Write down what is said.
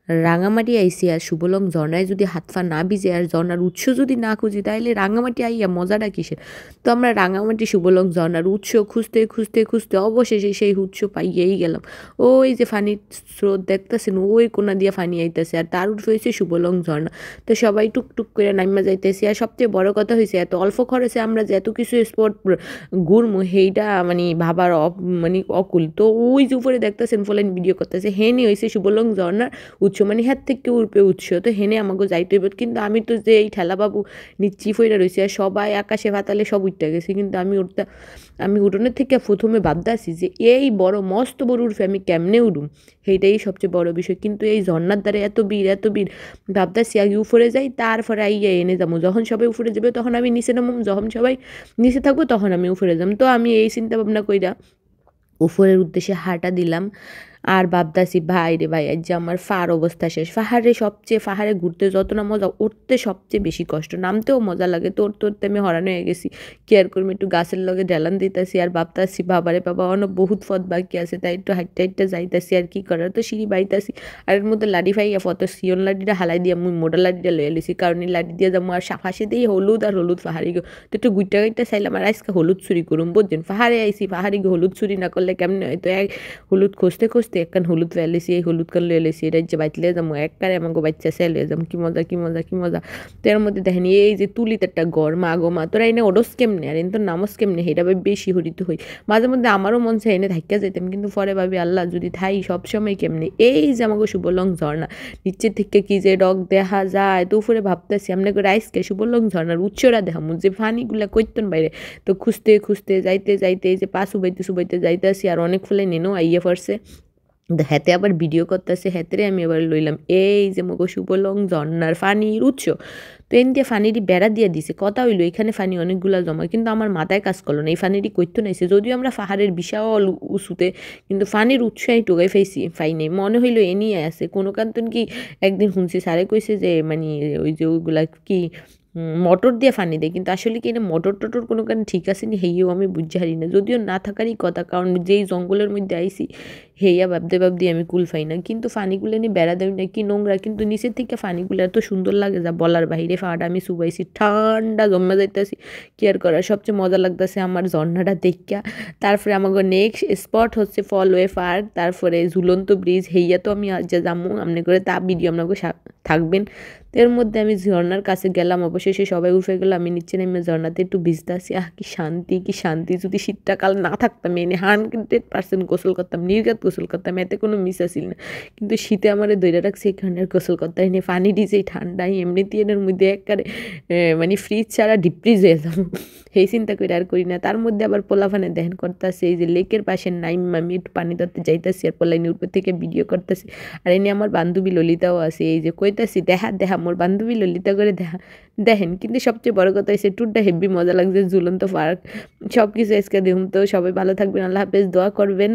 রাঙামাটি আইছি আর শুভলং ঝর্ণায় যদি হাত পা না ভিজে আর ঝর্ণার উৎস যদি না খুঁজি তাইলে রাঙামাটি আইয়া মজাটা কিসের? তো আমরা রাঙামাটি শুভলং ঝর্ণার উৎস খুঁজতে খুঁজতে খুঁজতে অবশেষে সেই উৎস পাইয়েই গেলাম। ওই যে পানির স্রোত দেখতেছেন ওই কোনা দিয়া পানি আইতেছে আর তার উৎস হয়েছে শুভলং ঝর্ণা। তো সবাই টুকটুক করে নাইমা যাইতেছি আর সবচেয়ে বড় কথা হয়েছে এত অল্প খরচে আমরা যে এত কিছু স্পট ঘুরমু সেইটা মানে ভাবার মানে অকুল। তো ওই যে উপরে দেখতেছেন ফলেন ভিডিও করতেছে হেনি হয়েছে শুভলং ঝর্ণার উৎস মানে হ্যার থেকে উড়পে উৎস। তো হেনে আমাকে যাইতে হইব কিন্তু আমি তো যে এই ঠেলা বাবু নিচ্ছি ফইরা রয়েছি আর সবাই আকাশে পাতালে সব উঠতে গেছে কিন্তু আমি উঠোনের থেকে প্রথমে ভাবতে আসি যে এই বড় মস্ত বড় উঠবে আমি কেমনে উঠুম, সেইটাই সবচেয়ে বড় বিষয়। কিন্তু এই ঝর্ণার দ্বারা এত বীর ভাবতেছি আগে উপরে যাই তারপরে আইয়া এনে যাবো, যখন সবাই উপরে যাবে তখন আমি নিচে নামুম, যখন সবাই নিচে থাকবো তখন আমি উপরে যাম। তো আমি এই চিন্তা ভাবনা কইরা উপরের উদ্দেশ্যে হাঁটা দিলাম আর ভাবতাছি ভাই রে ভাই আজ যে আমার অবস্থা শেষ। পাহাড়ে ঘুরতে যত না মজা উঠতে সবচেয়ে বেশি কষ্ট, নামতেও মজা লাগে। তোরতে আমি হরান হয়ে গেছি, কেয়ার করবো একটু গাছের লগে ঢেলান দিতেছি আর ভাবতাছি বাবারে বাবা অনেক বহুত পথ বাকি আছে তাই একটু হাইটটা যাইতাছি আর কি করার। তো সিঁড়ি বাইতাছি আর এর মধ্যে লাডি ফাইয়া ফটো সিয়ন লাডিটা হালাই দিয়ে মুই মোটা লাডিটা লয়ে লিছি কারণ এই লাডি দিয়ে যাবো আর ফাঁসে দিয়ে হলুদ পাহাড়ি গো। তো একটু গুইটা চাইলাম আর আজকে হলুদ চুরি করুম বুঝছেন, পাহাড়ে আইসি পাহাড়ি গো হলুদ চুরি না করলে কেমনে হয়। তো এক হলুদ খুঁজতে একখান হলুদ লয়ে লিছি, এই হলুদ কান লয়ে লিছি এটা যে বাইতে লিয়ে যাবো একবারে আমাকে বাচ্চা সে লয়ে যাবো। কি মজা। তো এর মধ্যে দেখেন এই যে তুলিতে একটা গড় মা গো মা তোরা এনে ওডস কেমনে আর এনে তোর নামস কেমনে সেটা ভাবে বেশি হরিত হই। মাঝে মধ্যে আমারও মন চাই এনে থাইকা যেতাম কিন্তু পরে ভাবি আল্লাহ যদি থাই সবসময় কেমনে। এই যে আমাকে শুভলং ঝর্ণা নিচের থেকে কি যে ডগ দেখা যায় তো উপরে ভাবতেছি এমনি করে আইসকে শুভলং ঝর্ণার উৎসরা দেখামু যে ফানিগুলা কইতন বাইরে। তো খুঁজতে যাইতে এই যে পা সুবাইতে যাইতেছি আর অনেক ফুলে নেনো আইয়া পড়ছে। হেতে আবার ভিডিও করতেছে হেতেরে আমি এবার লইলাম এই যে মগো শুভলং ঝর্ণার ফানির উৎস। তো এন দিয়ে ফানিটি বেড়া দিয়ে দিছে কথা হইলো এখানে ফানি অনেকগুলা জমা কিন্তু আমার মাথায় কাজ করলো না এই ফানিটি কইতো নাইছে যদিও আমরা পাহাড়ের বিশাল উঁচুতে কিন্তু ফানির উৎস আমি টোকাই ফাই নাই মনে হইলো এ নিয়ে আছে কোনো কান্তন কি একদিন শুনছি স্যারে কইছে যে মানে ওই যে ওইগুলা কি মটর দিয়ে ফানি দেয় কিন্তু আসলে কি এটা মটর টটর কোনো কারণে ঠিক আছে নি হেইও আমি বুঝতে হারি না যদিও না থাকারই কথা কারণ যেই জঙ্গলের মধ্যে আইসি হেইয়া ভাবতে আমি কুল পাই না কিন্তু ফানিগুলো নিয়ে বেড়া দেয় না কি নোংরা কিন্তু নিচের থেকে ফানিগুলো এত সুন্দর লাগে যা বলার বাহিরে ফাটা আমি শুবাইছি ঠান্ডা জমা যাইতেছি কেয়ার করার সবচেয়ে মজা লাগতেছে আমার ঝর্ণাটা দেখা। তারপরে আমাকে নেক্সট স্পট হচ্ছে ফলওয়ে পার্ক তারপরে ঝুলন্ত ব্রিজ হেইয়া তো আমি আজ যাবো আমনি করে তা ভিডিও আপনাকে থাকবেন। তো এর মধ্যে আমি ঝর্ণার কাছে গেলাম অবশেষে সবাই উঠে গেলো আমি নিচে নেমে ঝর্ণাতে একটু ভিজতে আসি কি শান্তি যদি শীতটা কাল না থাকতাম এনে 100% গোসল করতাম নির্ঘাত গোসল করতাম এতে কোনো মিস আসিল না কিন্তু শীতে আমার দইটা রাখছে এখানে গোসল করতে এনে পানি দিয়েছে ঠান্ডায় এমনিতেই এর মধ্যে একবারে মানে ফ্রিজ ছাড়া ডিপ ফ্রিজ হয়ে যাবো সেই চিন্তা করে আর করি না। তার মধ্যে আবার পোলাফানে দেখেন করতেছে এই যে লেকের পাশে নাইম আমি একটু পানি ধরতে যাইতেছি আর পোলাইনের উপর থেকে ভিডিও করতেছি আর এনে আমার বান্ধবী ললিতাও আছে এই যে কইতাছি দেখা মোর বান্ধবী ললিতা করে দেখেন কিন্তু সবচেয়ে বড় কথা হচ্ছে ট্যুরটা হেভি মজা লাগছে ঝুলন্ত পার্ক সব কিছু আজকে দেখুন। তো সবাই ভালো থাকবেন, আল্লাহ হাফেজ, দোয়া করবেন।